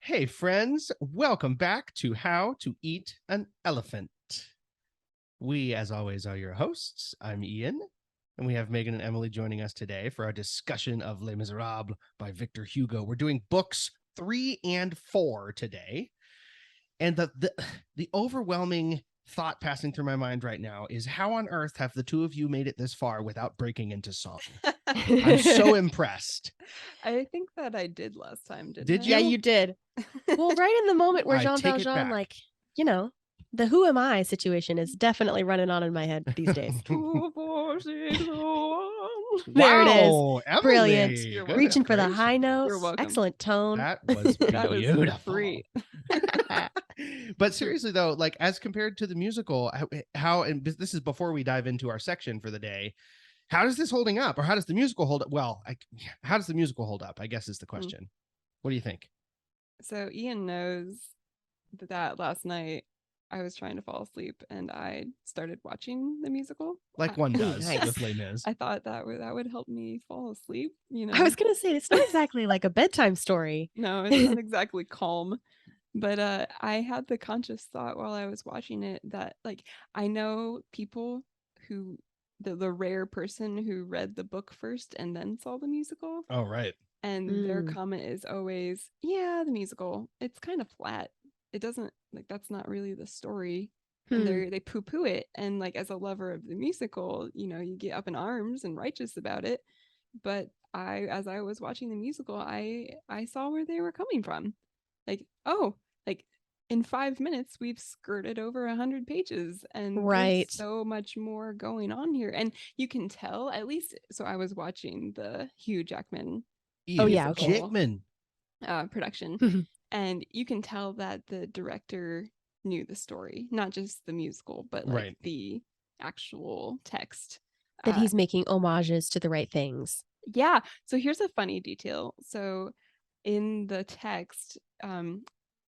Hey, friends, welcome back to How to Eat an Elephant. We, as always, are your hosts. I'm Ian, and we have Megan and Emily joining us today for our discussion of Les Misérables by Victor Hugo. We're doing books 3 and 4 today, and the overwhelming thought passing through my mind right now is how on earth have the two of you made it this far without breaking into song? I'm so impressed. I think that I did last time, didn't Did I? you? Yeah, you did. Well, right in the moment where I Jean take it Valjean, back. the who am I situation is definitely running on in my head these days. 2, 4, 6, 1. There it is. Wow, Emily. Brilliant. You're Goodness Reaching for the gracious. high notes. You're welcome. Excellent tone. That was That was beautiful. free. But seriously though, like as compared to the musical, how and this is before we dive into our section for the day, how does this holding up, or how does the musical hold up? Well, how does the musical hold up, I guess, is the question. What do you think? So Ian knows that last night I was trying to fall asleep and I started watching the musical. Like one does Nice. with Les Mis. I thought that would help me fall asleep. I was going to say, it's not exactly like a bedtime story. No, it's not exactly calm. But I had the conscious thought while I was watching it that, like, I know people who, the rare person who read the book first and then saw the musical. Oh, right. And their comment is always, yeah, the musical, it's kind of flat. It doesn't, like, that's not really the story. And they poo-poo it. And, like, as a lover of the musical, you get up in arms and righteous about it. But as I was watching the musical, I saw where they were coming from. Like, oh, like in 5 minutes we've skirted over 100 pages, and there's so much more going on here. And you can tell, at least, so I was watching the Hugh Jackman Jackman production, and you can tell that the director knew the story, not just the musical, but like the actual text, that he's making homages to the right things. Yeah. So here's a funny detail. So in the text,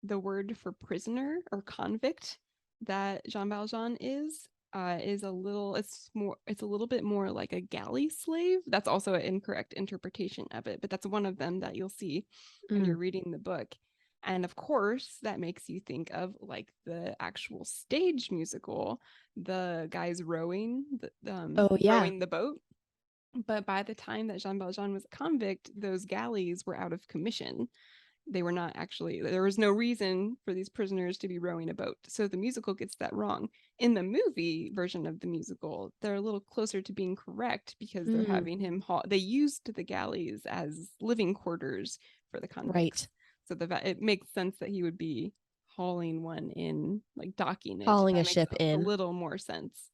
the word for prisoner or convict that Jean Valjean is a little bit more like a galley slave. That's also an incorrect interpretation of it, but that's one of them that you'll see when you're reading the book. And of course, that makes you think of like the actual stage musical, the guys rowing rowing the boat. But by the time that Jean Valjean was a convict, those galleys were out of commission. They were not actually, there was no reason for these prisoners to be rowing a boat. So the musical gets that wrong. In the movie version of the musical, they're a little closer to being correct because they're having him they used the galleys as living quarters for the convicts. Right. So it makes sense that he would be hauling one in, like docking it. Hauling a ship in. A little more sense.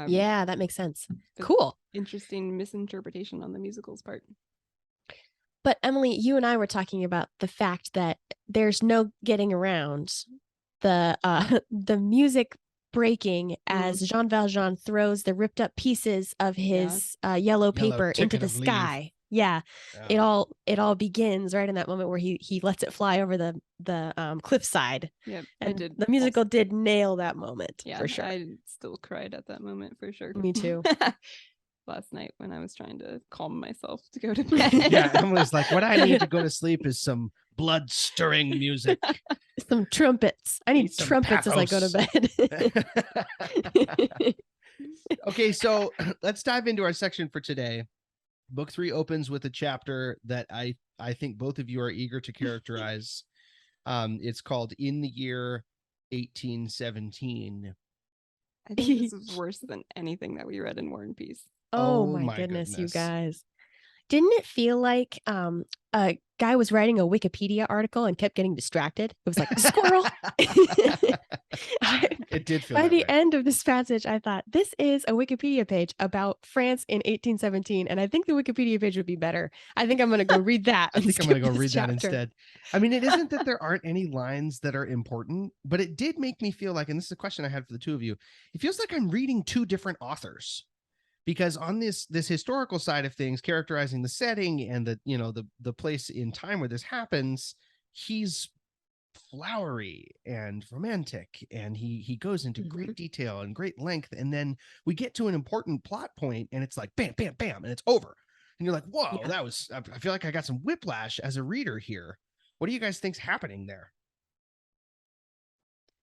Yeah, that makes sense. Cool. Interesting misinterpretation on the musical's part. But Emily, you and I were talking about the fact that there's no getting around the music breaking as Jean Valjean throws the ripped up pieces of his yellow paper into the sky. Yeah. It all begins right in that moment where he lets it fly over the cliffside. Yep. And the musical did nail that moment. Yeah, for sure. I still cried at that moment for sure. Me too. Last night when I was trying to calm myself to go to bed. Yeah, Emily's like, what I need to go to sleep is some blood stirring music. Some trumpets. I need trumpets as I go to bed. Okay, so let's dive into our section for today. Book 3 opens with a chapter that I think both of you are eager to characterize. It's called In the Year 1817. I think this is worse than anything that we read in War and Peace. Oh my goodness, you guys. Didn't it feel like a guy was writing a Wikipedia article and kept getting distracted? It was like, squirrel. It did feel By the way. end of this passage, I thought, this is a Wikipedia page about France in 1817, and I think the Wikipedia page would be better. I think I'm going to go read that. I think I'm going to go read that instead. I mean, it isn't that there aren't any lines that are important, but it did make me feel like, and this is a question I had for the two of you, it feels like I'm reading two different authors. Because on this historical side of things, characterizing the setting and the place in time where this happens, he's flowery and romantic, and he goes into great detail and great length, and then we get to an important plot point, and it's like bam, bam, bam, and it's over, and you're like, whoa, that was. I feel like I got some whiplash as a reader here. What do you guys think's happening there?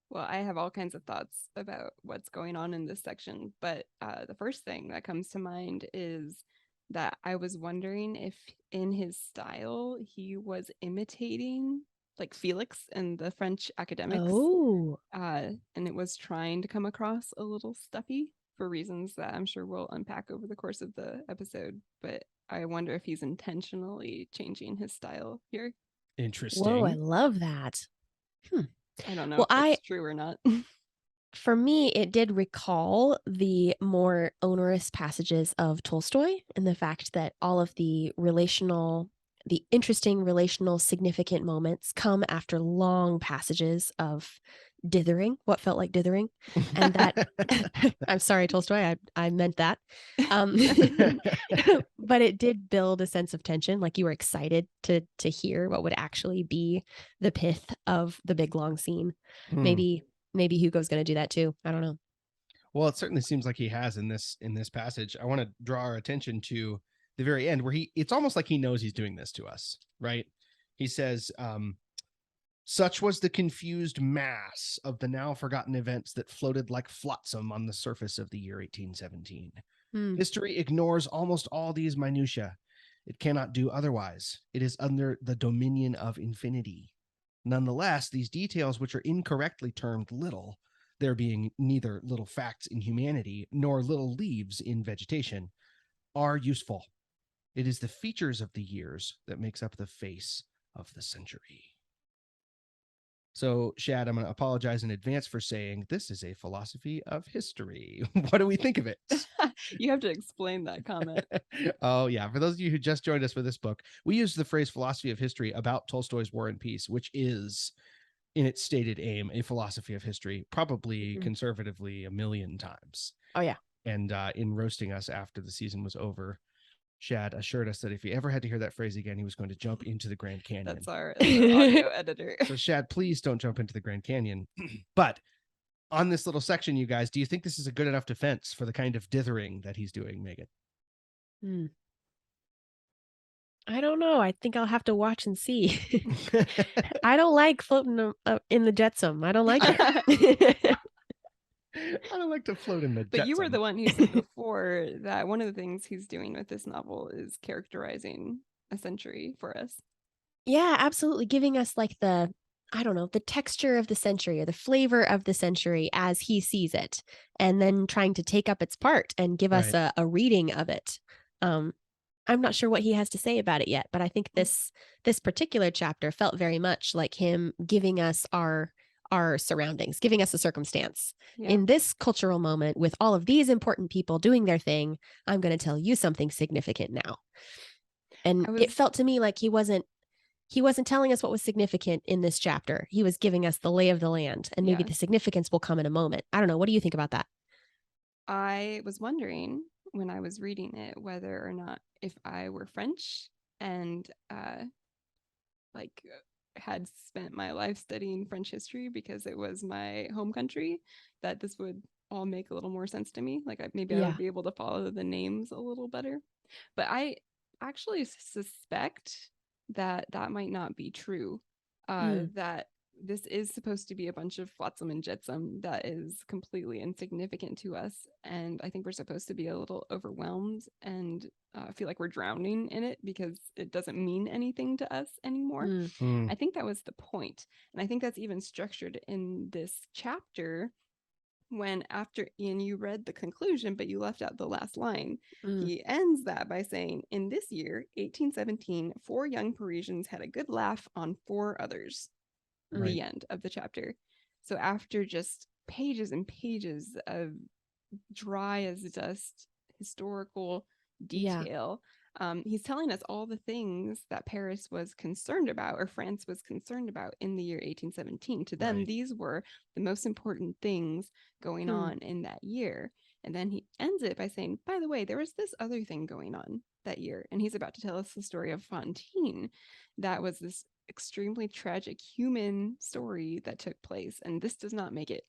Well, I have all kinds of thoughts about what's going on in this section, but the first thing that comes to mind is that I was wondering if in his style he was imitating like Felix and the French academics. Oh. And it was trying to come across a little stuffy for reasons that I'm sure we'll unpack over the course of the episode. But I wonder if he's intentionally changing his style here. Interesting. Whoa, I love that. I don't know Well, if it's true or not. For me, it did recall the more onerous passages of Tolstoy and the fact that all of the interesting relational significant moments come after long passages of dithering, what felt like dithering. And that, I'm sorry, Tolstoy, I meant that. But it did build a sense of tension. Like you were excited to hear what would actually be the pith of the big long scene. Maybe Hugo's going to do that too. I don't know. Well, it certainly seems like he has in this passage. I want to draw our attention to the very end where it's almost like he knows he's doing this to us, right? He says, such was the confused mass of the now forgotten events that floated like flotsam on the surface of the year 1817. History ignores almost all these minutiae. It cannot do otherwise. It is under the dominion of infinity. Nonetheless, these details, which are incorrectly termed little, there being neither little facts in humanity nor little leaves in vegetation, are useful. It is the features of the years that makes up the face of the century. So, Shad, I'm going to apologize in advance for saying this is a philosophy of history. What do we think of it? You have to explain that comment. Oh, yeah. For those of you who just joined us for this book, we use the phrase philosophy of history about Tolstoy's War and Peace, which is, in its stated aim, a philosophy of history, probably conservatively 1,000,000 times. Oh, yeah. And in roasting us after the season was over, Shad assured us that if he ever had to hear that phrase again, he was going to jump into the Grand Canyon. That's our audio editor. So, Shad, please don't jump into the Grand Canyon. But on this little section, you guys, do you think this is a good enough defense for the kind of dithering that he's doing, Megan? I don't know. I think I'll have to watch and see. I don't like floating in the jetsam. I don't like it. I don't like to float in the jetsam. But you were the one who said before that one of the things he's doing with this novel is characterizing a century for us. Yeah, absolutely. Giving us like the texture of the century or the flavor of the century as he sees it, and then trying to take up its part and give us a reading of it. I'm not sure what he has to say about it yet, but I think this particular chapter felt very much like him giving us our surroundings, giving us a circumstance. Yeah. In this cultural moment with all of these important people doing their thing, I'm going to tell you something significant now. And it felt to me like he wasn't telling us what was significant in this chapter. He was giving us the lay of the land, and maybe the significance will come in a moment. I don't know. What do you think about that? I was wondering when I was reading it whether or not if I were French and had spent my life studying French history because it was my home country, that this would all make a little more sense to me. Like I would be able to follow the names a little better. But I actually suspect that might not be true. That this is supposed to be a bunch of flotsam and jetsam that is completely insignificant to us. And I think we're supposed to be a little overwhelmed and feel like we're drowning in it because it doesn't mean anything to us anymore. I think that was the point. And I think that's even structured in this chapter when, after Ian, you read the conclusion, but you left out the last line. He ends that by saying, in this year, 1817, 4 young Parisians had a good laugh on 4 others. Right. The end of the chapter. So after just pages and pages of dry as dust historical detail, he's telling us all the things that Paris was concerned about, or France was concerned about, in the year 1817. To them, these were the most important things going on in that year. And then he ends it by saying, by the way, there was this other thing going on that year. And he's about to tell us the story of Fantine. That was this extremely tragic human story that took place. And this does not make it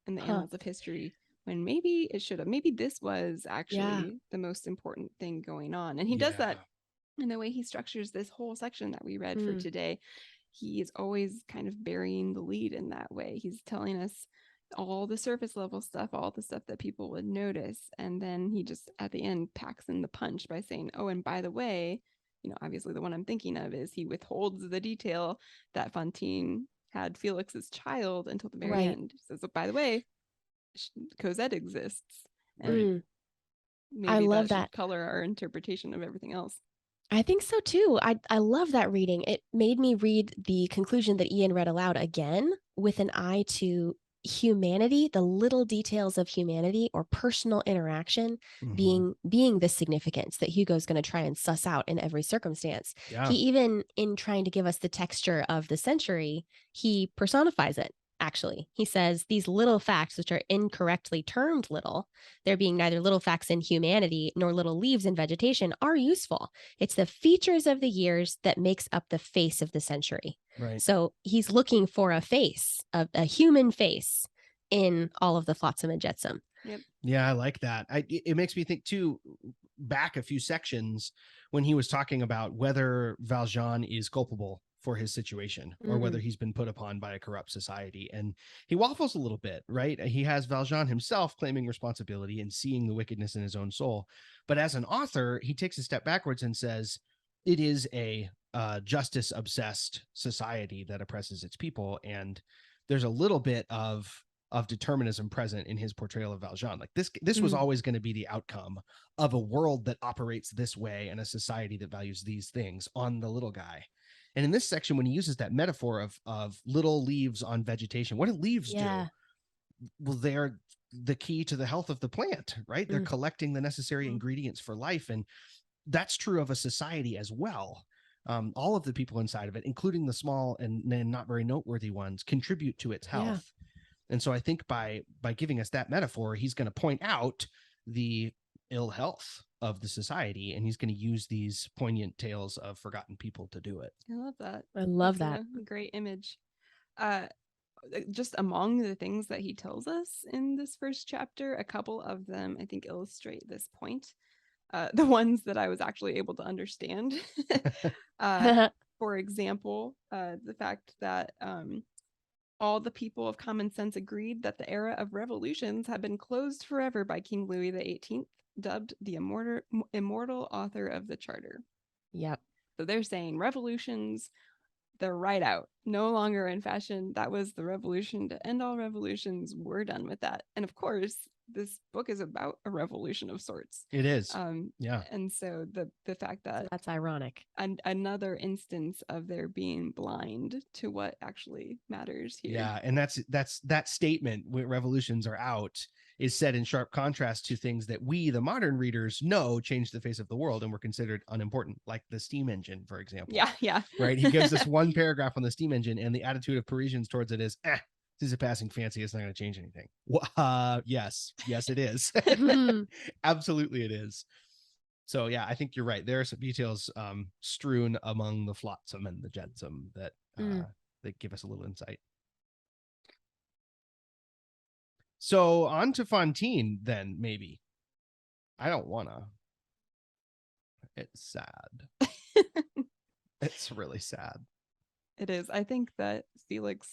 in the annals of history, when maybe it should have. Maybe this was actually the most important thing going on. And he does that in the way he structures this whole section that we read for today. he is always kind of burying the lead in that way. He's telling us all the surface level stuff, all the stuff that people would notice. And then he just at the end packs in the punch by saying, oh, and by the way, obviously the one I'm thinking of is he withholds the detail that Fantine had Felix's child until the very end. He says, oh, by the way, Cosette exists. And maybe I love that should color our interpretation of everything else. I think so too. I love that reading. It made me read the conclusion that Ian read aloud again with an eye to humanity, the little details of humanity or personal interaction being the significance that Hugo's going to try and suss out in every circumstance. He even, in trying to give us the texture of the century, he personifies it. Actually, he says these little facts, which are incorrectly termed little, there being neither little facts in humanity nor little leaves in vegetation, are useful. It's the features of the years that makes up the face of the century. Right. So he's looking for a face, a human face in all of the flotsam and jetsam. Yep. Yeah, I like that. It makes me think too, back a few sections when he was talking about whether Valjean is culpable for his situation or whether he's been put upon by a corrupt society. And he waffles a little bit, right? He has Valjean himself claiming responsibility and seeing the wickedness in his own soul. But as an author, he takes a step backwards and says, it is a justice obsessed society that oppresses its people. And there's a little bit of determinism present in his portrayal of Valjean. Like this was always going to be the outcome of a world that operates this way and a society that values these things on the little guy. And in this section, when he uses that metaphor of little leaves on vegetation, what do leaves do? Well, they're the key to the health of the plant, right? They're collecting the necessary ingredients for life. And that's true of a society as well. All of the people inside of it, including the small and not very noteworthy ones, contribute to its health. And so I think by giving us that metaphor, he's going to point out the ill health of the society, and he's going to use these poignant tales of forgotten people to do it. I love that. I love That's that. a great image. Just among the things that he tells us in this first chapter, a couple of them I think illustrate this point. The ones that I was actually able to understand. For example, the fact that all the people of common sense agreed that the era of revolutions had been closed forever by King Louis XVIII, dubbed the immortal author of the Charter. Yep. So they're saying revolutions, they're right out, no longer in fashion. That was the revolution to end all revolutions. We're done with that. And of course, this book is about a revolution of sorts. It is. Yeah. And so the fact that that's ironic. Another instance of their being blind to what actually matters here. Yeah. And that's that statement, when revolutions are out, is set in sharp contrast to things that we, the modern readers, know changed the face of the world and were considered unimportant, like the steam engine, for example. Yeah. Right. He gives us one paragraph on the steam engine, and the attitude of Parisians towards it is, this is a passing fancy. It's not going to change anything. Yes, it is. Absolutely, it is. So, yeah, I think you're right. There are some details strewn among the flotsam and the jetsam that give us a little insight. So on to Fantine, then, maybe. I don't want to. It's sad. It's really sad. It is. I think that Felix,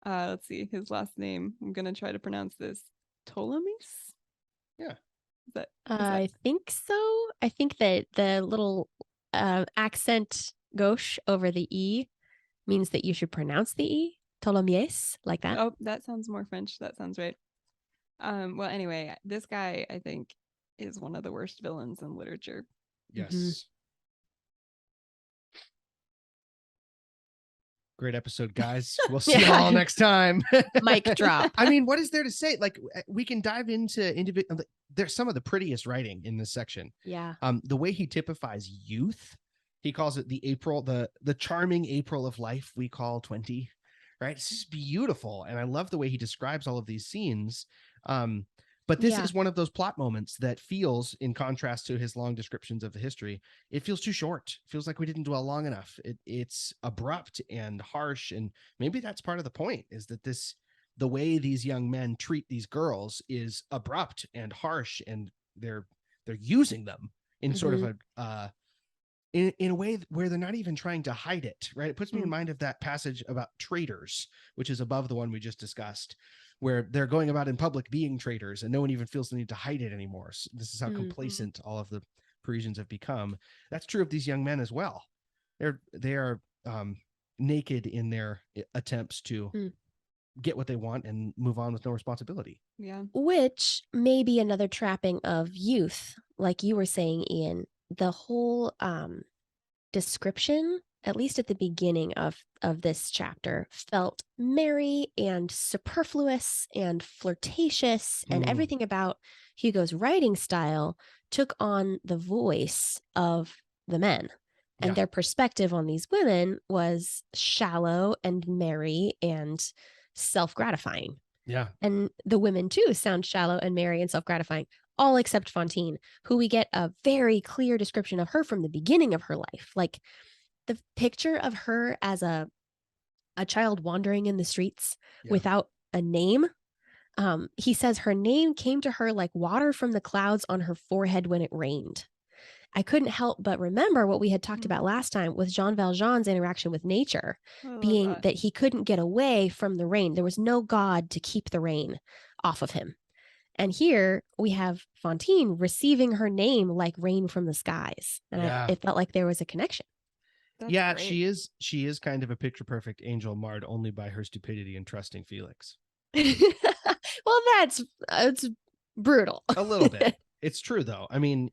let's see, his last name, I'm going to try to pronounce this, Ptolemies? Yeah. I think so. I think that the little accent gauche over the E means that you should pronounce the E. Ptolemies, like that. Oh, that sounds more French. That sounds right. Well, anyway, this guy, I think, is one of the worst villains in literature. Yes. Great episode, guys. We'll see you all next time. Mic drop. I mean, what is there to say? Like, we can dive into individual. There's some of the prettiest writing in this section. Yeah. The way he typifies youth, he calls it the charming April of life we call 20. Right? It's just beautiful, and I love the way he describes all of these scenes. But this is one of those plot moments that feels, in contrast to his long descriptions of the history, it feels too short. It feels like we didn't dwell long enough. It's abrupt and harsh, and maybe that's part of the point, is that the way these young men treat these girls is abrupt and harsh, and they're using them in sort of in a way where they're not even trying to hide it, right? It puts me in Mm. mind of that passage about traitors, which is above the one we just discussed, where they're going about in public being traitors and no one even feels the need to hide it anymore. So this is how complacent all of the Parisians have become. That's true of these young men as well. They are naked in their attempts to get what they want and move on with no responsibility. Yeah. Which may be another trapping of youth, like you were saying, Ian. The whole description, at least at the beginning of this chapter, felt merry and superfluous and flirtatious, and everything about Hugo's writing style took on the voice of the men. And their perspective on these women was shallow and merry and self-gratifying. Yeah. And the women, too, sound shallow and merry and self-gratifying, all except Fantine, who we get a very clear description of her from the beginning of her life. Like the picture of her as a child wandering in the streets without a name. He says her name came to her like water from the clouds on her forehead when it rained. I couldn't help but remember what we had talked about last time with Jean Valjean's interaction with nature, being that he couldn't get away from the rain. There was no God to keep the rain off of him. And here we have Fantine receiving her name like rain from the skies. And it felt like there was a connection. That's great. she is kind of a picture perfect angel marred only by her stupidity and trusting Felix. Well, it's brutal. A little bit. It's true, though. I mean,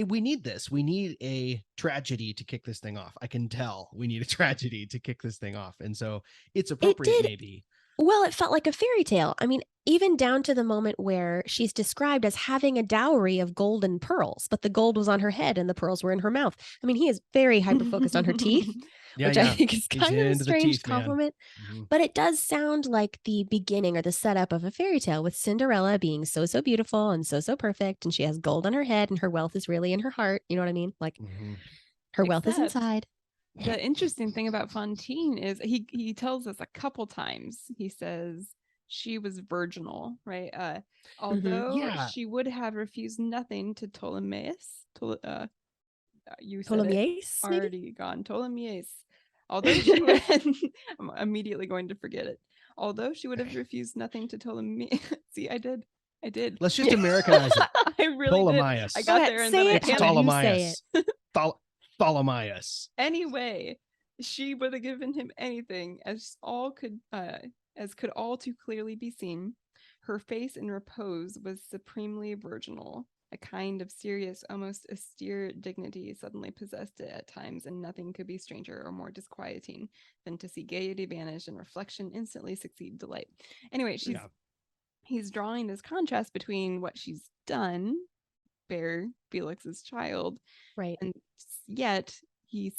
we need this. We need a tragedy to kick this thing off. I can tell we need a tragedy to kick this thing off. And so it's appropriate, maybe. Well, it felt like a fairy tale. I mean, even down to the moment where she's described as having a dowry of gold and pearls, but the gold was on her head and the pearls were in her mouth. I mean, he is very hyper-focused on her teeth, which I think is kind of a strange compliment. But it does sound like the beginning or the setup of a fairy tale, with Cinderella being so beautiful and so perfect, and she has gold on her head and her wealth is really in her heart. You know what I mean? Like her wealth is inside. The interesting thing about Fantine is he tells us a couple times, he says she was virginal, right? Although she would have refused nothing to Ptolemaeus. You said Ptolemaeus, it, already gone. Ptolemaeus. Although she would, I'm immediately going to forget it. Although she would have refused nothing to Ptolemaeus. See, I did. Let's just Americanize it. I really Ptolemaeus. did. I got there and then I panicked. Ptolemaeus. Ptolemaeus. Anyway, she would have given him anything, as could all too clearly be seen. Her face in repose was supremely virginal. A kind of serious, almost austere dignity suddenly possessed it at times, and nothing could be stranger or more disquieting than to see gaiety vanish and reflection instantly succeed delight. Anyway, he's drawing this contrast between what she's done, bear Felix's child, right, and yet he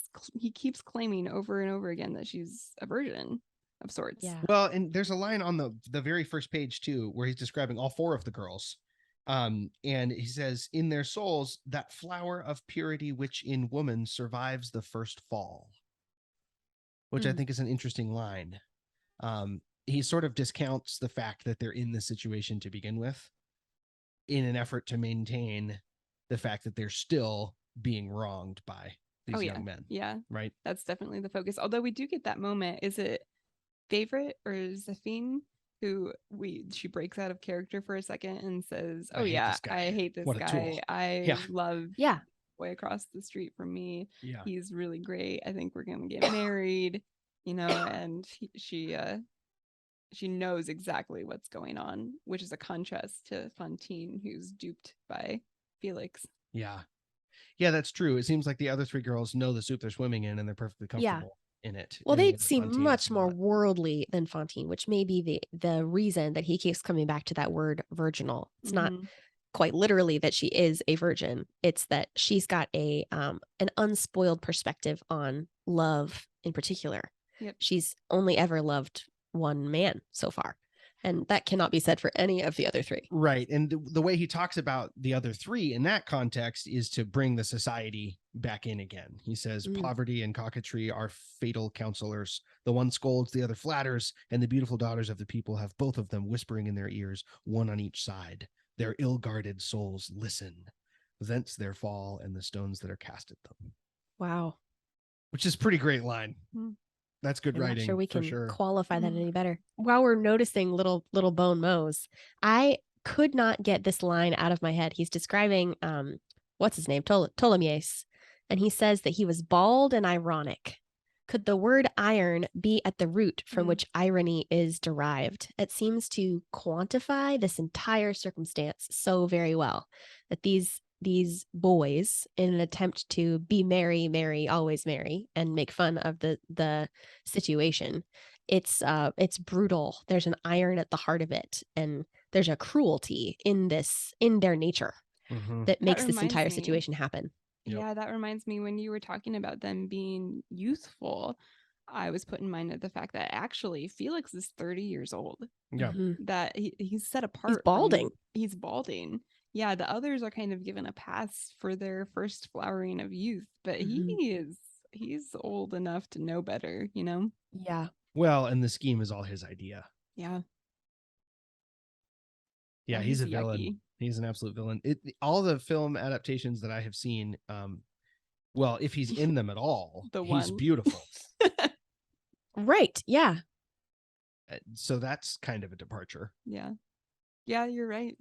keeps claiming over and over again that she's a virgin of sorts. Yeah. Well, and there's a line on the very first page too, where he's describing all four of the girls. And he says, in their souls, that flower of purity which in woman survives the first fall, which I think is an interesting line. He sort of discounts the fact that they're in this situation to begin with in an effort to maintain the fact that they're still being wronged by these young men. Yeah. Right. That's definitely the focus. Although we do get that moment. Is it Favorite or Zephine she breaks out of character for a second and says, I hate this guy. I love boy across the street from me. Yeah. He's really great. I think we're going to get married, and she knows exactly what's going on, which is a contrast to Fantine, who's duped by Felix. Yeah. Yeah, that's true. It seems like the other three girls know the soup they're swimming in and they're perfectly comfortable in it. Well, they seem much more worldly than Fantine, which may be the reason that he keeps coming back to that word virginal. It's not quite literally that she is a virgin. It's that she's got an unspoiled perspective on love in particular. Yep. She's only ever loved one man so far. And that cannot be said for any of the other three. Right. And the way he talks about the other three in that context is to bring the society back in again. He says, poverty and coquetry are fatal counselors. The one scolds, the other flatters, and the beautiful daughters of the people have both of them whispering in their ears, one on each side. Their ill-guarded souls listen. Thence their fall and the stones that are cast at them. Wow. which is pretty great line. Mm. That's good I'm writing. not sure we for can sure. qualify that Mm. any better. While we're noticing little bone Mose, I could not get this line out of my head. He's describing what's his name? Ptolemaeus. And he says that he was bald and ironic. Could the word iron be at the root from which irony is derived? It seems to quantify this entire circumstance so very well, that these boys, in an attempt to be merry, always merry, and make fun of the situation, it's brutal. There's an iron at the heart of it, and there's a cruelty in their nature Mhm. that makes this reminds entire me- situation happen. Yep. Yeah, that reminds me when you were talking about them being youthful, I was put in mind of the fact that actually Felix is 30 years old. Yeah. Mhm. That he's set apart. from- balding. He's balding. Yeah, the others are kind of given a pass for their first flowering of youth, but Mhm. he's old enough to know better, you know? Yeah. Well, and the scheme is all his idea. Yeah. Yeah, Yeah, he's a he's villain. yucky. He's an absolute villain. All the film adaptations that I have seen, well, if he's in them at all, The he's one. beautiful. Right. Yeah. So that's kind of a departure. Yeah. Yeah, you're right.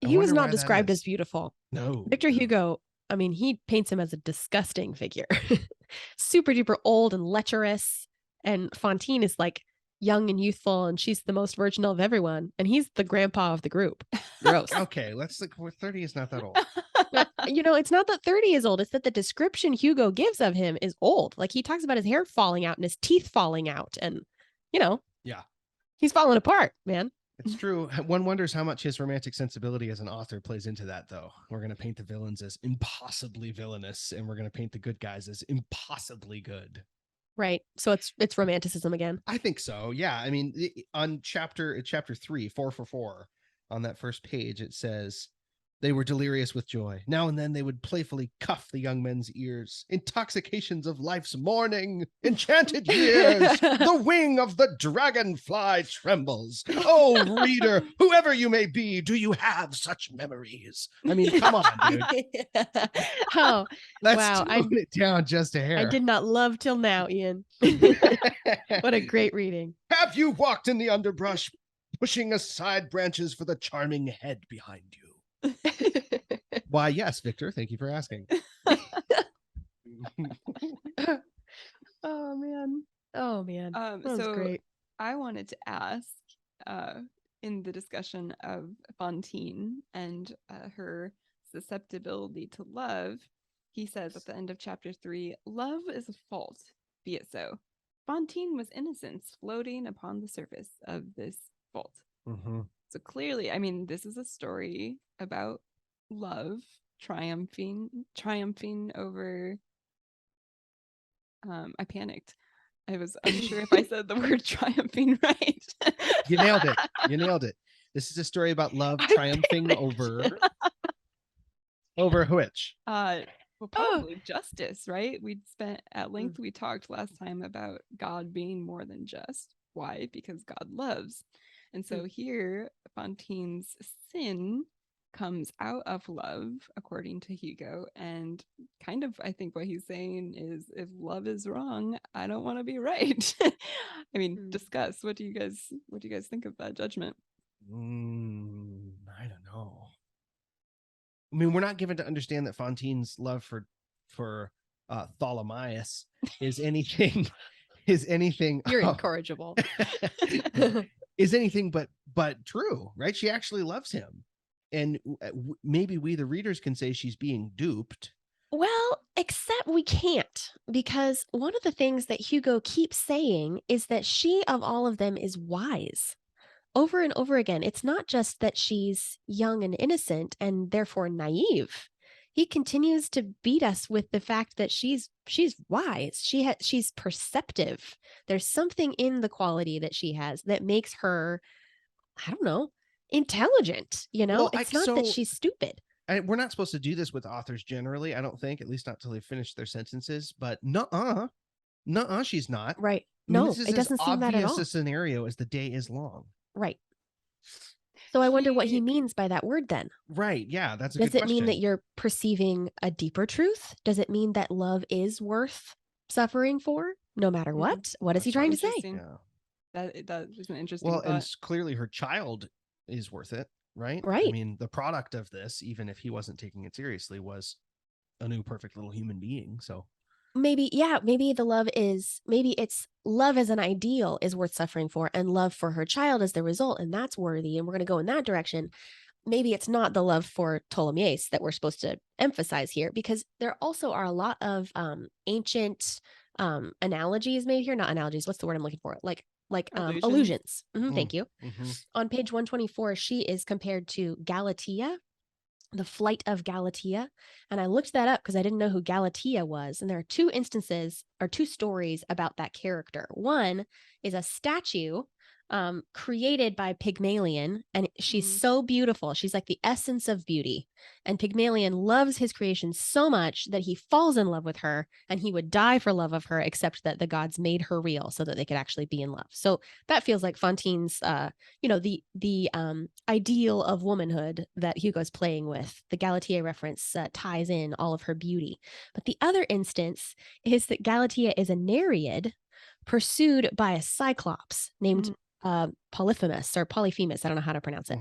I He was wonder why not that described is. as beautiful. No. Victor Hugo, I mean, he paints him as a disgusting figure. Super duper old and lecherous. And Fantine is like young and youthful, and she's the most virginal of everyone. And he's the grandpa of the group. Gross. Okay, let's look. 30 is not that old. But, it's not that 30 is old. It's that the description Hugo gives of him is old. Like, he talks about his hair falling out and his teeth falling out. And, Yeah. he's falling apart, man. It's true. One wonders how much his romantic sensibility as an author plays into that, though. We're going to paint the villains as impossibly villainous, and we're going to paint the good guys as impossibly good. Right. So it's romanticism again. I think so. Yeah. I mean, on chapter 3, 444, on that first page, it says they were delirious with joy. Now and then they would playfully cuff the young men's ears. Intoxications of life's morning, enchanted years. The wing of the dragonfly trembles. Oh, reader, whoever you may be, do you have such memories? I mean, come on, dude. Oh, Let's wow, tone it down just a hair. I did not love till now, Ian. What a great reading. Have you walked in the underbrush, pushing aside branches for the charming head behind you? Why, yes, Victor. Thank you for asking. Oh man. That was So great. I wanted to ask, in the discussion of Fantine and her susceptibility to love, he says at the end of chapter 3, love is a fault, be it so. Fantine was innocence floating upon the surface of this fault. Mm-hmm. So clearly, I mean, this is a story about love triumphing over. I panicked. I was unsure if I said the word triumphing right. You nailed it. This is a story about love triumphing over which? Well, probably justice, right? We talked last time about God being more than just. Why? Because God loves. And so here, Fantine's sin comes out of love, according to Hugo. And kind of, I think what he's saying is, if love is wrong, I don't want to be right. I mean, discuss. What do you guys think of that judgment? I don't know. I mean, we're not given to understand that Fantine's love for Ptolemaeus is anything. You're incorrigible. Is anything but true, right? She actually loves him, and maybe we the readers can say she's being duped. Well, except we can't, because one of the things that Hugo keeps saying is that she of all of them is wise. Over and over again, it's not just that she's young and innocent and therefore naive. He continues to beat us with the fact that she's wise. She's perceptive. There's something in the quality that she has that makes her, I don't know, intelligent. Well, it's not that she's stupid. We're not supposed to do this with authors generally. I don't think, at least not till they finish their sentences. But nuh-uh, she's not. Right? I mean, No, this is it doesn't seem that at all. obvious a scenario as the day is long. Right. So I wonder what he He- means by that word then. Right. Yeah, that's a Does good it mean question. that you're perceiving a deeper truth? Does it mean that love is worth suffering for no matter Mhm. what? What is he That's trying right. to say? Interesting. Yeah. That is an interesting Well, and thought. clearly her child is worth it, right? I Right. mean, the product of this, even if he wasn't taking it seriously, was a new perfect little human being. So Maybe, yeah, maybe it's love as an ideal is worth suffering for, and love for her child is the result, and that's worthy, and we're going to go in that direction. Maybe it's not the love for Ptolemaeus that we're supposed to emphasize here, because there also are a lot of ancient analogies made here. Not analogies. What's the word I'm looking for? Like Allusions. allusions. Mm. Thank you. On page 124, she is compared to Galatea, the flight of Galatea. And I looked that up because I didn't know who Galatea was. And there are two instances or two stories about that character. One is a statue created by Pygmalion, and she's Mhm. so beautiful. She's like the essence of beauty. And Pygmalion loves his creation so much that he falls in love with her, and he would die for love of her, except that the gods made her real so that they could actually be in love. So that feels like Fantine's the ideal of womanhood that Hugo's playing with. The Galatea reference ties in all of her beauty. But the other instance is that Galatea is a Nereid pursued by a Cyclops named Polyphemus or Polyphemus. I don't know how to pronounce it.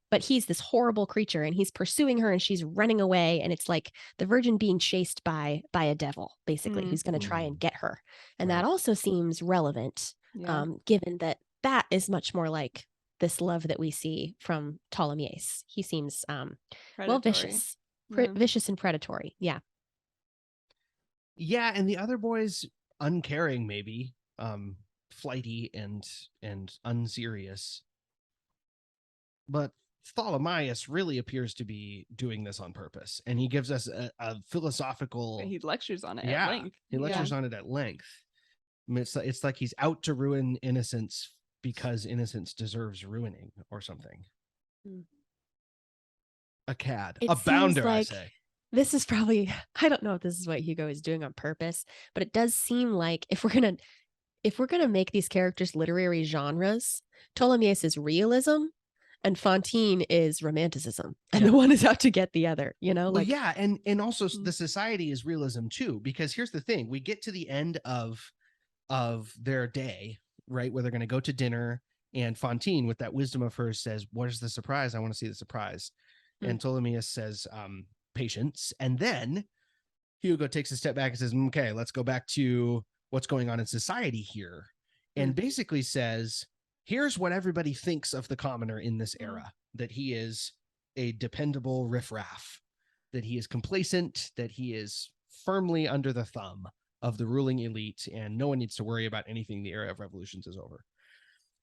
But he's this horrible creature, and he's pursuing her, and she's running away, and it's like the virgin being chased by a devil, basically, who's going to try and get her. And that also seems relevant, Yeah. given that is much more like this love that we see from Ptolemaeus. He seems Predatory. vicious and predatory. Yeah. Yeah, and the other boy's uncaring, maybe, flighty and unserious. But Ptolemaeus really appears to be doing this on purpose, and he gives us a philosophical. He lectures on it Yeah, at length. he lectures on it at length. I mean, it's like he's out to ruin innocence because innocence deserves ruining or something. A cad, It a seems bounder, I like say. this is probably, I don't know if this is what Hugo is doing on purpose, but it does seem like if we're gonna make these characters literary genres, Ptolemaeus is realism and Fantine is romanticism, and the one is out to get the other, Well, like yeah, and also the society is realism too, because here's the thing: we get to the end of their day, right, where they're going to go to dinner, and Fantine, with that wisdom of hers, says, "What is the surprise? I want to see the surprise." And Ptolemaeus says, "Patience." And then Hugo takes a step back and says, "Okay, let's go back to what's going on in society here," and basically says, "Here's what everybody thinks of the commoner in this era: that he is a dependable riffraff, that he is complacent, that he is firmly under the thumb of the ruling elite, and no one needs to worry about anything. The era of revolutions is over."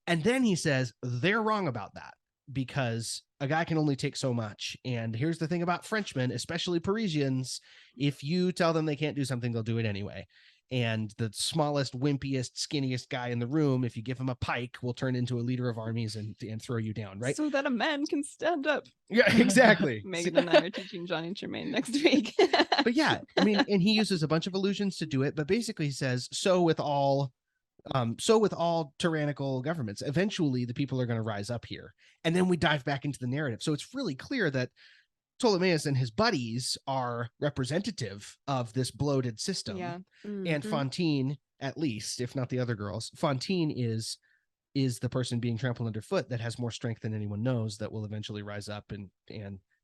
And then he says, they're wrong about that, because a guy can only take so much. And here's the thing about Frenchmen, especially Parisians: if you tell them they can't do something, they'll do it anyway. And the smallest, wimpiest, skinniest guy in the room, if you give him a pike, will turn into a leader of armies and throw you down, right? So that a man can stand up. Yeah, exactly. Megan and I are teaching Johnny Tremaine next week. But yeah, I mean, and he uses a bunch of allusions to do it, but basically he says, so with all tyrannical governments, eventually the people are going to rise up here. And then we dive back into the narrative. So it's really clear that Ptolemaeus and his buddies are representative of this bloated system. Yeah. And Fantine, at least, if not the other girls, Fantine is the person being trampled underfoot that has more strength than anyone knows, that will eventually rise up and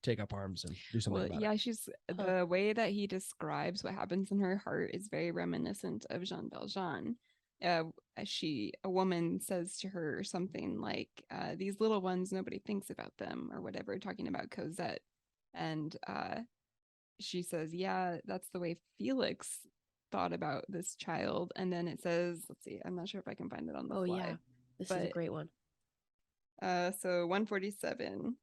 take up arms and do something about it. She's the way that he describes what happens in her heart is very reminiscent of Jean Valjean. A woman says to her something like, these little ones, nobody thinks about them, or whatever, talking about Cosette. And she says, yeah, that's the way Felix thought about this child. And then it says, let's see, I'm not sure if I can find it on the fly. yeah, this is a great one. So 147.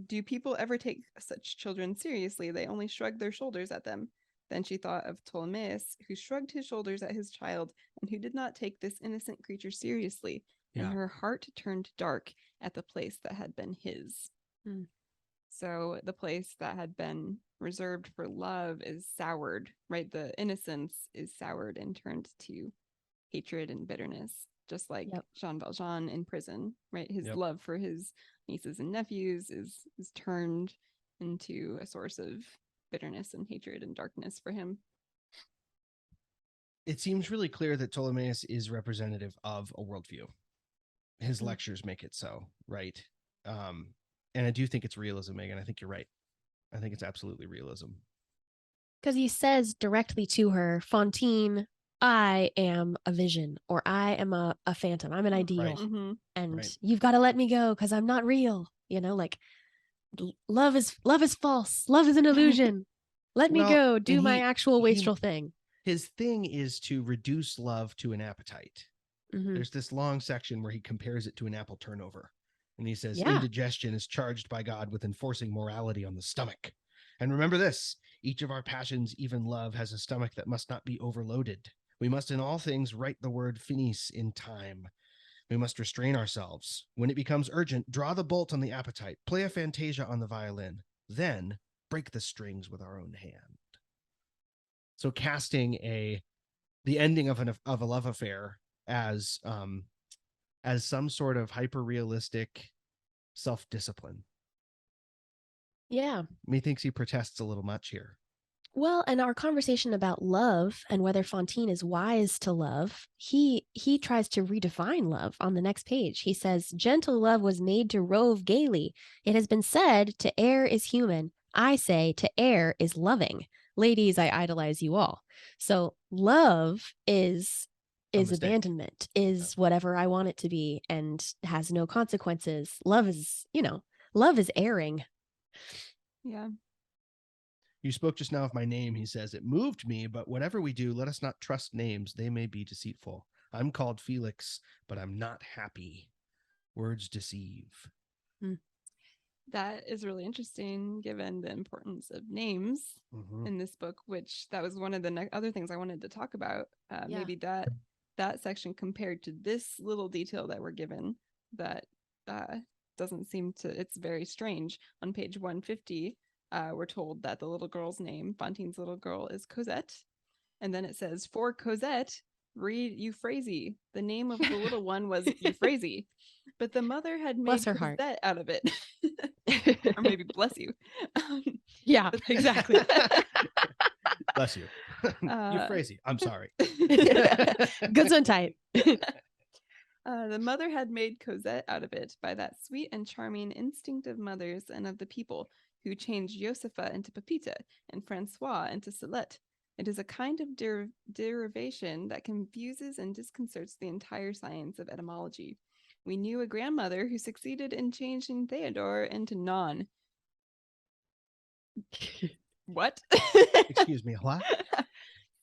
Do people ever take such children seriously? They only shrug their shoulders at them. Then she thought of Ptolemaeus, who shrugged his shoulders at his child and who did not take this innocent creature seriously. And her heart turned dark at the place that had been his. So the place that had been reserved for love is soured, right? The innocence is soured and turned to hatred and bitterness, just like Yep. Jean Valjean in prison, right? His Yep. love for his nieces and nephews is turned into a source of bitterness and hatred and darkness for him. It seems really clear that Ptolemaeus is representative of a worldview. His Mm. lectures make it so, right? And I do think it's realism, Megan. I think you're right. I think it's absolutely realism. Because he says directly to her, Fantine, I am a vision, or I am a phantom. I'm an ideal. Right. Mm-hmm. And Right. you've got to let me go because I'm not real. You know, like love is false. Love is an illusion. Let me Well, go do and my actual he- wastrel thing. His thing is to reduce love to an appetite. Mhm. There's this long section where he compares it to an apple turnover. And he says, Yeah. indigestion is charged by God with enforcing morality on the stomach. And remember this, each of our passions, even love, has a stomach that must not be overloaded. We must in all things write the word finis in time. We must restrain ourselves. When it becomes urgent, draw the bolt on the appetite, play a fantasia on the violin, then break the strings with our own hand. So casting the ending of a love affair as some sort of hyper realistic self-discipline. Yeah. Methinks he protests a little much here. Well, and our conversation about love and whether Fantine is wise to love, he tries to redefine love on the next page. He says, gentle love was made to rove gaily. It has been said, to err is human. I say, to err is loving. Ladies, I idolize you all. So love is mistake. abandonment, is whatever I want it to be, and has no consequences. Love is, love is erring. Yeah. You spoke just now of my name, he says. It moved me, but whatever we do, let us not trust names. They may be deceitful. I'm called Felix, but I'm not happy. Words deceive. That is really interesting given the importance of names in this book, which that was one of the other things I wanted to talk about. Maybe that section compared to this little detail that we're given that doesn't seem to, it's very strange. On page 150, we're told that the little girl's name, Fantine's little girl, is Cosette. And then it says, for Cosette, read Euphrasie. The name of the little one was Euphrasie, but the mother had made Bless her heart. Cosette out of it. Or maybe bless you. Yeah, exactly. Bless you. Euphrasie. I'm sorry. Good one type. The mother had made Cosette out of it by that sweet and charming instinct of mothers and of the people who changed Josepha into Pepita and Francois into Celeste. It is a kind of derivation that confuses and disconcerts the entire science of etymology. We knew a grandmother who succeeded in changing Theodore into Non. What? Excuse me, what?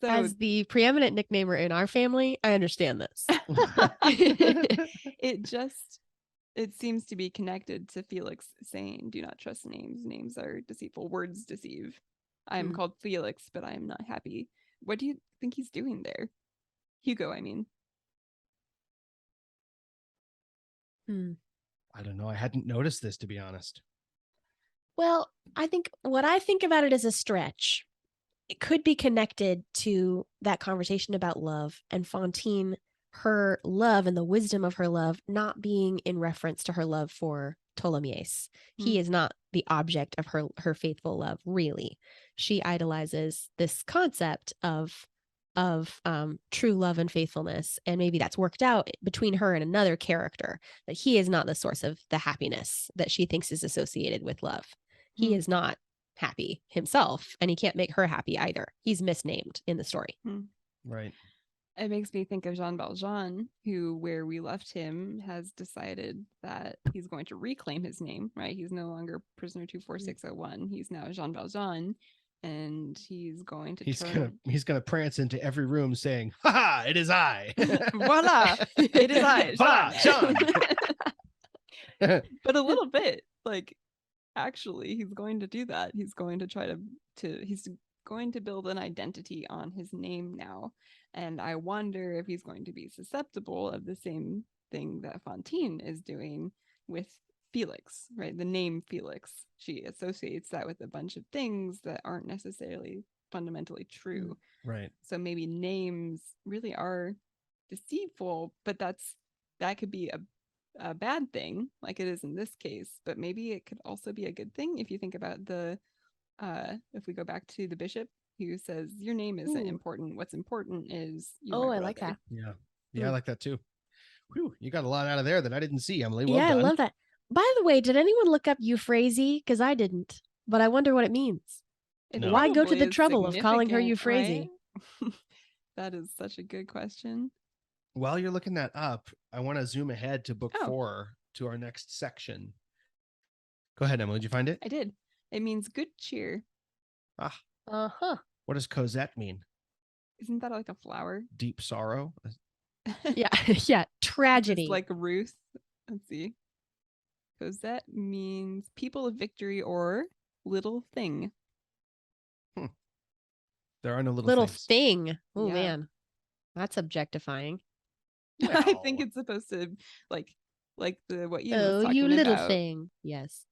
So, as the preeminent nicknamer in our family, I understand this. It seems to be connected to Felix saying, do not trust names. Names are deceitful. Words deceive. I am called Felix, but I am not happy. What do you think he's doing there? Hugo, I mean. I don't know. I hadn't noticed this, to be honest. Well, I think about it as a stretch. It could be connected to that conversation about love and Fantine, her love and the wisdom of her love not being in reference to her love for Ptolemaeus. He is not the object of her faithful love, really. She idolizes this concept of true love and faithfulness, and maybe that's worked out between her and another character, that he is not the source of the happiness that she thinks is associated with love. He is not happy himself, and he can't make her happy either. He's misnamed in the story. Right. It makes me think of Jean Valjean, who, where we left him, has decided that he's going to reclaim his name, right? He's no longer prisoner 24601. He's now Jean Valjean, and he's going to he's gonna prance into every room saying, "Ha ha! It is I." Voila! It is I, Jean. But a little bit, like, actually, he's going to do that. He's going to try he's going to build an identity on his name now. And I wonder if he's going to be susceptible of the same thing that Fantine is doing with Felix, right? The name Felix. She associates that with a bunch of things that aren't necessarily fundamentally true. Right. So maybe names really are deceitful, but that could be a bad thing, like it is in this case. But maybe it could also be a good thing if you think about the if we go back to the bishop who says your name isn't Ooh. important. What's important is you're Oh, my I like brother. that. Yeah, I like that too. Whew, you got a lot out of there that I didn't see, Emily. Well Yeah, I done. love that. By the way, did anyone look up euphrasie? Because I didn't, but I wonder what it means. It No. Why go to probably the is trouble of calling her significant, euphrasie? right? That is such a good question. While you're looking that up, I want to zoom ahead to book Oh. 4 to our next section. Go ahead, Emily. Did you find it? I did. It means good cheer. Ah, Uh-huh. what does Cosette mean? Isn't that like a flower? Deep sorrow? Yeah, yeah. Tragedy. Just like Ruth. Let's see. Cosette means people of victory or little thing. There are no little things. thing. Oh Yeah. man, that's objectifying. I think Well. it's supposed to like the what Ian Oh, was talking you little about. thing. Yes.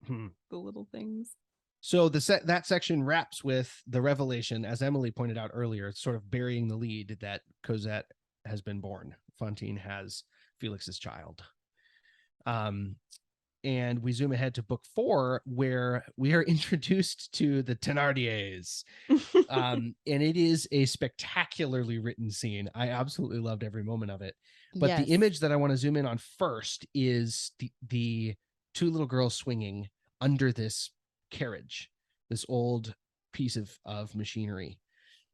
The little things. So that section wraps with the revelation, as Emily pointed out earlier. It's sort of burying the lead that Cosette has been born. Fantine has Felix's child. And we zoom ahead to book 4, where we are introduced to the Thénardiers. And it is a spectacularly written scene. I absolutely loved every moment of it. But Yes. the image that I want to zoom in on first is the 2 little girls swinging under this carriage, this old piece of machinery.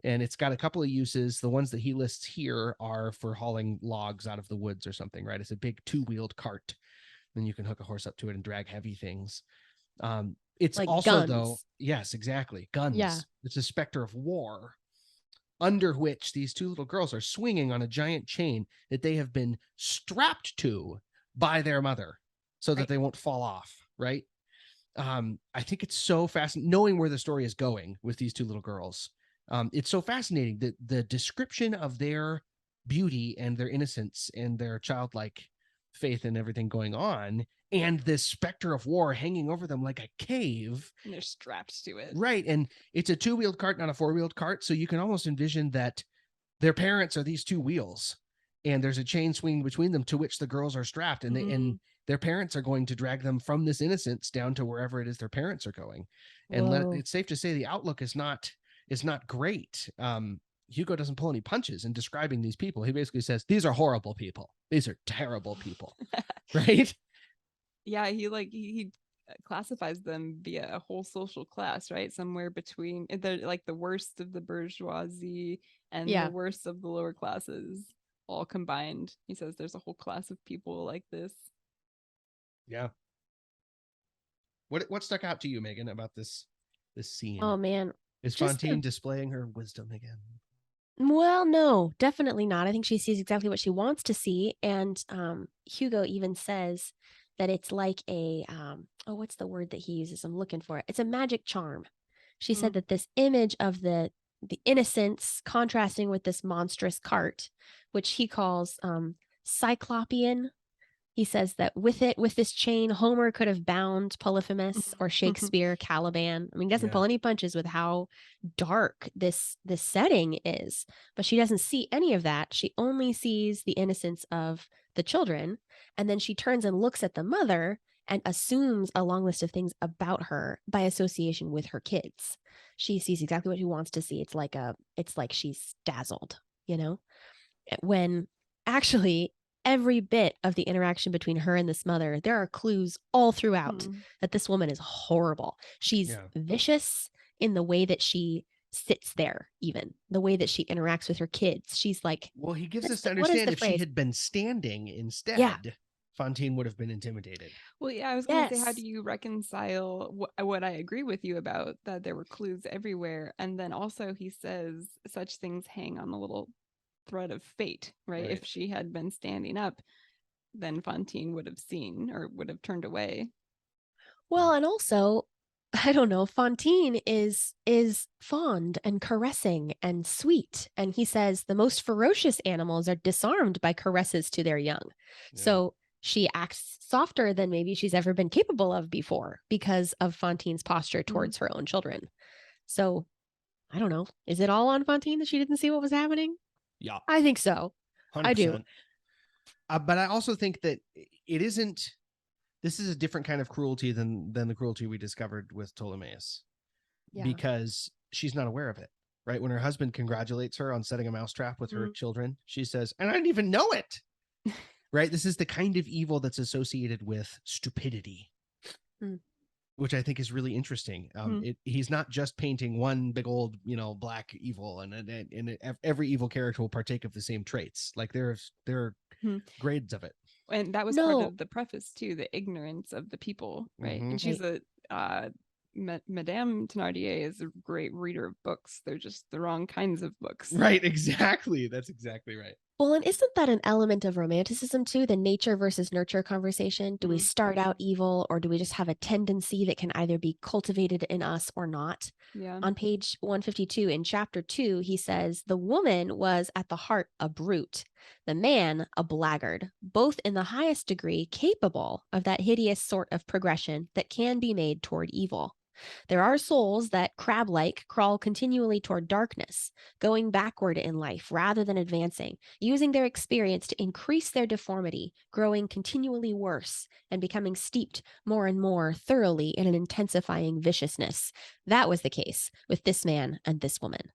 And it's got a couple of uses. The ones that he lists here are for hauling logs out of the woods or something, right? It's a big 2-wheeled cart. Then you can hook a horse up to it and drag heavy things. It's like also, guns. though, yes, exactly. Guns. Yeah. It's a specter of war, under which these 2 little girls are swinging on a giant chain that they have been strapped to by their mother so that Right. they won't fall off, right? I think it's so fascinating, knowing where the story is going with these 2 little girls. It's so fascinating that the description of their beauty and their innocence and their childlike faith and everything going on, and this specter of war hanging over them like a cave. And they're strapped to it. Right. And it's a 2-wheeled cart, not a 4-wheeled cart. So you can almost envision that their parents are these 2 wheels, and there's a chain swinging between them to which the girls are strapped, and and their parents are going to drag them from this innocence down to wherever it is their parents are going. And it's safe to say the outlook is not great. Hugo doesn't pull any punches in describing these people. He basically says, these are horrible people. These are terrible people. Right? Yeah, he classifies them via a whole social class, right? Somewhere between they're like the worst of the bourgeoisie and the worst of the lower classes all combined. He says there's a whole class of people like this. Yeah. What stuck out to you, Megan, about this scene? Oh man. Is Fantine displaying her wisdom again? Well, no, definitely not. I think she sees exactly what she wants to see. And Hugo even says that it's like a, what's the word that he uses? I'm looking for it. It's a magic charm. She said that this image of the innocence contrasting with this monstrous cart, which he calls Cyclopean. He says that with this chain, Homer could have bound Polyphemus or Shakespeare Caliban. I mean, he doesn't pull any punches with how dark this setting is, but she doesn't see any of that. She only sees the innocence of the children. And then she turns and looks at the mother and assumes a long list of things about her by association with her kids. She sees exactly what she wants to see. It's like she's dazzled, when actually every bit of the interaction between her and this mother, there are clues all throughout that this woman is horrible. She's vicious in the way that she sits there, even the way that she interacts with her kids. She's like, well, he gives us to understand if she had been standing instead, Fantine would have been intimidated. Well, yeah, I was going to say, how do you reconcile what I agree with you about, that there were clues everywhere? And then also he says such things hang on the little thread of fate, right? If she had been standing up, then Fantine would have seen or would have turned away. Well, and also, I don't know, Fantine is fond and caressing and sweet. And he says the most ferocious animals are disarmed by caresses to their young. So she acts softer than maybe she's ever been capable of before because of Fantine's posture towards her own children. So I don't know. Is it all on Fantine that she didn't see what was happening? Yeah, I think so. 100%. I do. But I also think that it isn't. This is a different kind of cruelty than the cruelty we discovered with Ptolemaeus, because she's not aware of it. Right when her husband congratulates her on setting a mousetrap with her children, she says, "And I didn't even know it." Right. This is the kind of evil that's associated with stupidity, which I think is really interesting. He's not just painting one big old, black evil, and every evil character will partake of the same traits. Like there are grades of it. And that was part of the preface too, the ignorance of the people, right? And she's Madame Thénardier is a great reader of books. They're just the wrong kinds of books. Right, exactly. That's exactly right. Well, and isn't that an element of romanticism too? The nature versus nurture conversation. Do we start out evil, or do we just have a tendency that can either be cultivated in us or not? Yeah. On page 152 in chapter 2, he says, the woman was at the heart a brute, the man a blackguard, both in the highest degree capable of that hideous sort of progression that can be made toward evil. There are souls that, crab-like, crawl continually toward darkness, going backward in life rather than advancing, using their experience to increase their deformity, growing continually worse, and becoming steeped more and more thoroughly in an intensifying viciousness. That was the case with this man and this woman.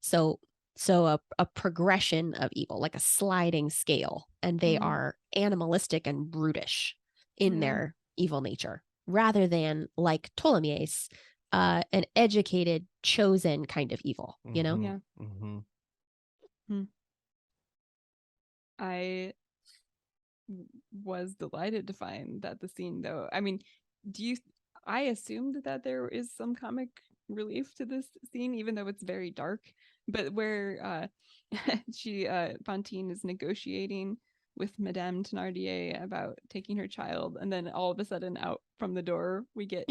So a progression of evil, like a sliding scale, and they are animalistic and brutish in their evil nature, rather than, like Ptolemaeus, an educated, chosen kind of evil, you know? Yeah. I was delighted to find that the scene, though. I mean, I assumed that there is some comic relief to this scene, even though it's very dark, but where Fantine is negotiating with Madame Thénardier about taking her child, and then all of a sudden out from the door we get,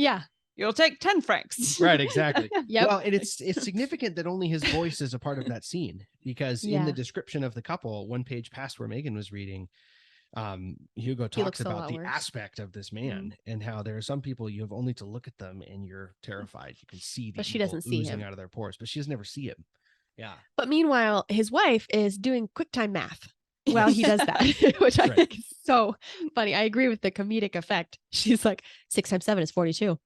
you'll take 10 francs. Right, exactly. Yep. Well, and it's significant that only his voice is a part of that scene, because in the description of the couple, one page past where Megan was reading, Hugo talks about the aspect of this man and how there are some people you have only to look at them and you're terrified. You can see the evil oozing out of their pores, but she doesn't never see him. Yeah. But meanwhile, his wife is doing QuickTime math while he does that, which I think is so funny. I agree with the comedic effect. She's like, 6 times 7 is 42.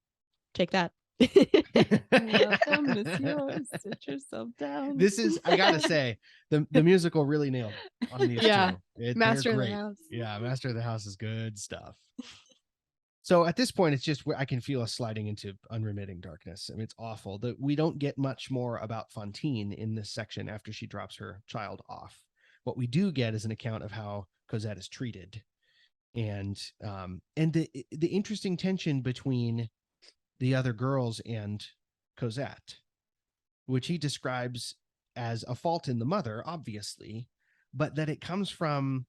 Take that. Welcome, monsieur. Sit yourself down. This is, I gotta say, the musical really nailed it on these two. Master of the House. Yeah, Master of the House is good stuff. So at this point, it's just where I can feel us sliding into unremitting darkness. I mean, it's awful that we don't get much more about Fantine in this section after she drops her child off. What we do get is an account of how Cosette is treated, and the interesting tension between the other girls and Cosette, which he describes as a fault in the mother, obviously, but that it comes from,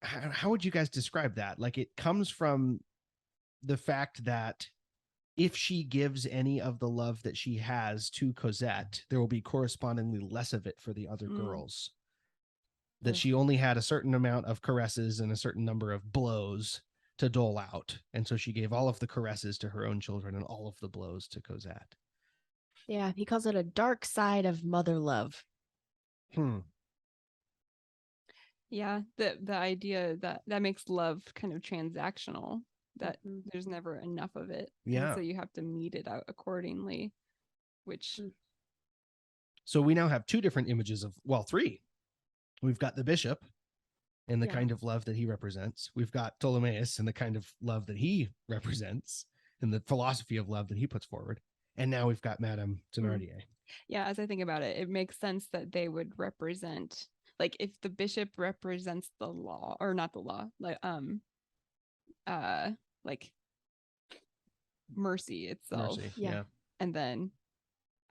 how would you guys describe that? Like, it comes from the fact that if she gives any of the love that she has to Cosette, there will be correspondingly less of it for the other girls. That she only had a certain amount of caresses and a certain number of blows to dole out. And so she gave all of the caresses to her own children and all of the blows to Cosette. Yeah, he calls it a dark side of mother love. Yeah, the idea that makes love kind of transactional, that there's never enough of it. Yeah. And so you have to meet it out accordingly, which... So we now have two different images of, well, three. We've got the bishop and the kind of love that he represents. We've got Ptolemaeus and the kind of love that he represents and the philosophy of love that he puts forward. And now we've got Madame Thénardier. Yeah, as I think about it, it makes sense that they would represent, like, if the bishop represents the law, or not the law, like mercy itself. Mercy, yeah. And then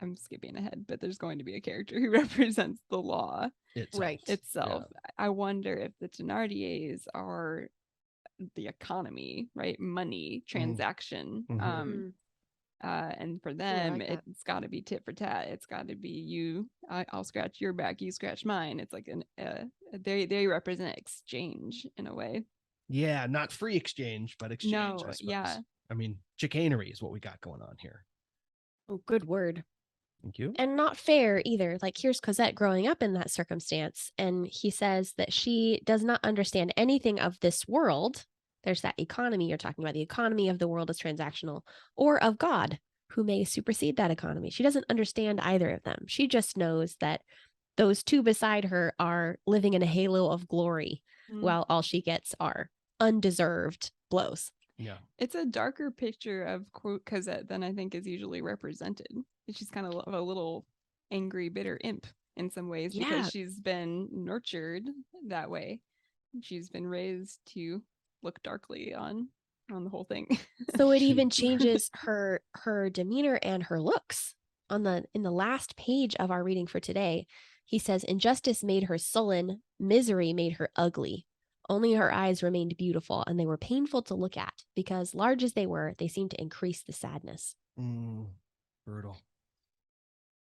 I'm skipping ahead, but there's going to be a character who represents the law itself. Yeah. I wonder if the Thénardiers are the economy, right? Money, transaction. And for them, it's got to be tit for tat. It's got to be you. I'll scratch your back, you scratch mine. It's like they represent exchange in a way. Yeah, not free exchange, but exchange. No, I suppose. I mean, chicanery is what we got going on here. Oh, good word. Thank you. And not fair either. Like, here's Cosette growing up in that circumstance, and he says that she does not understand anything of this world. There's that economy you're talking about. The economy of the world is transactional, or of God, who may supersede that economy. She doesn't understand either of them. She just knows that those two beside her are living in a halo of glory, while all she gets are undeserved blows. Yeah. It's a darker picture of quote Cosette than I think is usually represented. She's kind of a little angry, bitter imp in some ways because she's been nurtured that way. She's been raised to look darkly on the whole thing. So it even changes her demeanor and her looks. In the last page of our reading for today, he says, injustice made her sullen, misery made her ugly. Only her eyes remained beautiful, and they were painful to look at, because large as they were, they seemed to increase the sadness. Brutal.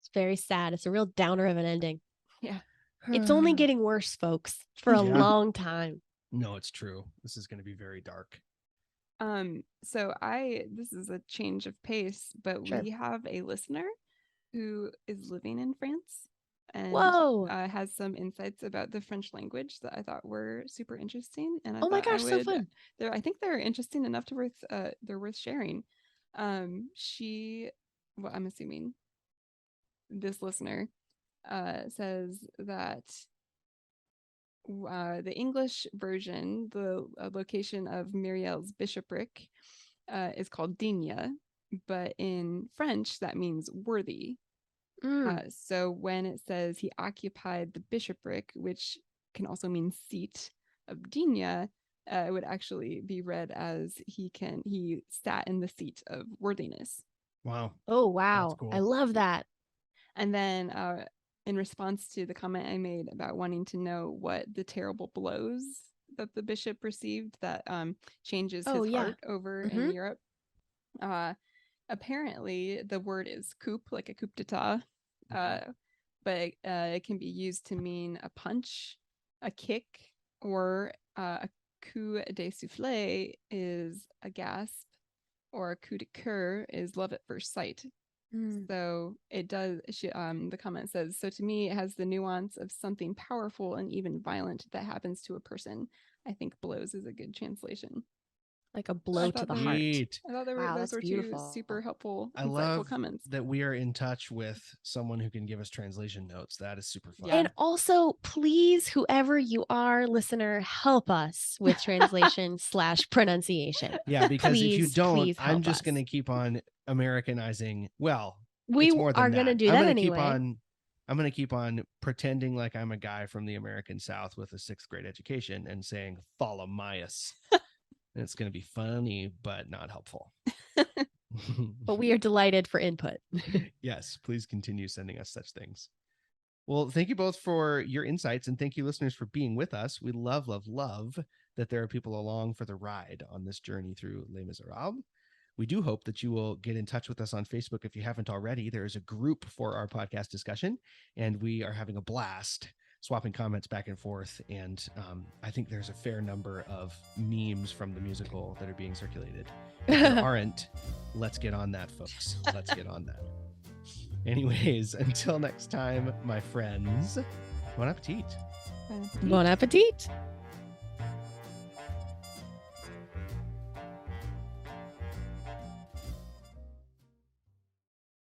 It's very sad. It's a real downer of an ending. Yeah. It's only getting worse, folks, for a long time. No, it's true. This is going to be very dark. So this is a change of pace, but we have a listener who is living in France and has some insights about the French language that I thought were super interesting. And oh my gosh, so fun! I think they're interesting enough to they're worth sharing. I'm assuming this listener says that the English version, the location of Myriel's bishopric, is called Digne, but in French that means worthy. So when it says he occupied the bishopric, which can also mean seat of Digne, it would actually be read as he sat in the seat of worthiness. Wow. Oh wow. Cool. I love that. And then in response to the comment I made about wanting to know what the terrible blows that the bishop received that changes his heart over in Europe. Apparently the word is coup, like a coup d'etat, but it can be used to mean a punch, a kick, or a coup de souffle is a gasp, or a coup de coeur is love at first sight. So it does. The comment says, so to me, it has the nuance of something powerful and even violent that happens to a person. I think blows is a good translation. Like a blow to the heart. I thought those were beautiful. Two super helpful, insightful love comments. That we are in touch with someone who can give us translation notes. That is super fun. And also, please, whoever you are, listener, help us with translation / pronunciation. Yeah, because if you don't, I'm just us. going to keep on Americanizing. Well, we it's more than are going to do I'm that gonna anyway. I'm going to keep on pretending like I'm a guy from the American South with a 6th grade education and saying follow Myas. And it's going to be funny, but not helpful. But we are delighted for input. Yes, please continue sending us such things. Well, thank you both for your insights, and thank you, listeners, for being with us. We love, love, love that there are people along for the ride on this journey through Les Misérables. We do hope that you will get in touch with us on Facebook if you haven't already. There is a group for our podcast discussion, and we are having a blast swapping comments back and forth. And I think there's a fair number of memes from the musical that are being circulated. If there aren't, let's get on that, folks. Let's get on that. Anyways, until next time, my friends, bon appetit. Bon appetit.